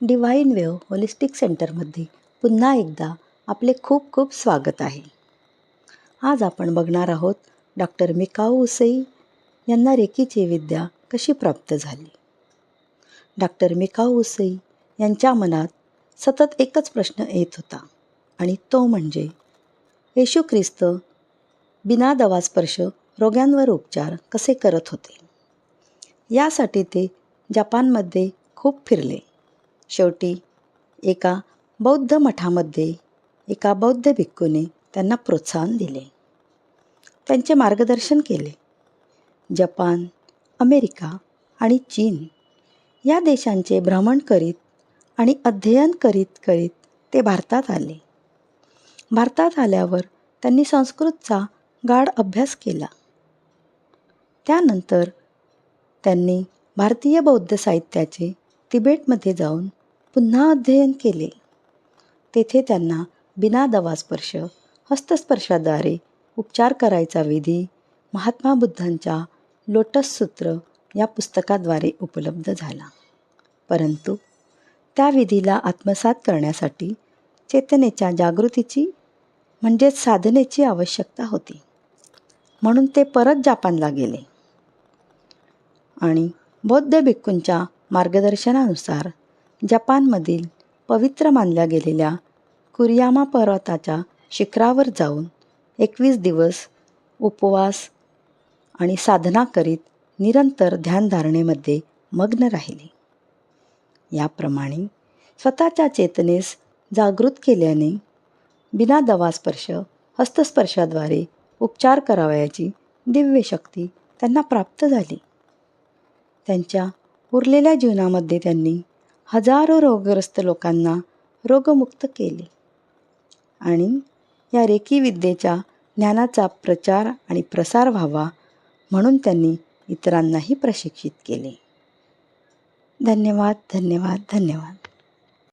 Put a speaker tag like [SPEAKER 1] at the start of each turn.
[SPEAKER 1] Divine wave holistic सेंटरमध्ये पुन्हा एकदा आपले खूप खूप स्वागत आहे. आज आपण बघणार आहोत डॉक्टर मिकाओ उसई यांना रेकीची विद्या कशी प्राप्त झाली. डॉक्टर मिकाओ उसई यांच्या मनात सतत एकच प्रश्न येत होता आणि तो म्हणजे येशू ख्रिस्त बिना दवास्पर्श रोग्यांवर उपचार कसे करत होते. यासाठी ते जपानमध्ये खूप फिरले. शेवटी एका बौद्ध मठामध्ये एका बौद्ध भिक्खूने त्यांना प्रोत्साहन दिले, त्यांचे मार्गदर्शन केले. जपान, अमेरिका आणि चीन या देशांचे भ्रमण करीत आणि अध्ययन करीत करीत ते भारतात आले. भारतात आल्यावर त्यांनी संस्कृतचा गाढ अभ्यास केला. त्यानंतर त्यांनी भारतीय बौद्ध साहित्याचे तिबेटमध्ये जाऊन पुन्हा अध्ययन केले. तेथे त्यांना बिना दवास्पर्श हस्तस्पर्शाद्वारे उपचार करायचा विधी महात्मा बुद्धांच्या लोटस सूत्र या पुस्तकाद्वारे उपलब्ध झाला. परंतु त्या विधीला आत्मसात करण्यासाठी चेतनेच्या जागृतीची म्हणजेच साधनेची आवश्यकता होती. म्हणून ते परत जपानला गेले आणि बौद्ध भिक्खूंच्या मार्गदर्शनानुसार जपानमधील पवित्र मानल्या गेलेल्या कुरियामा पर्वताच्या शिखरावर जाऊन 21 दिवस उपवास आणि साधना करीत निरंतर ध्यानधारणेमध्ये मग्न राहिले. याप्रमाणे स्वतःच्या चेतनेस जागृत केल्याने बिना दवास्पर्श हस्तस्पर्शाद्वारे उपचार करावयाची दिव्य शक्ती त्यांना प्राप्त झाली. त्यांच्या उरलेल्या जीवनामध्ये त्यांनी हजारो रोगग्रस्त लोकांना रोगमुक्त केले आणि या रेकी विद्येच्या ज्ञानाचा प्रचार आणि प्रसार व्हावा म्हणून त्यांनी इतरांनाही प्रशिक्षित केले. धन्यवाद, धन्यवाद, धन्यवाद.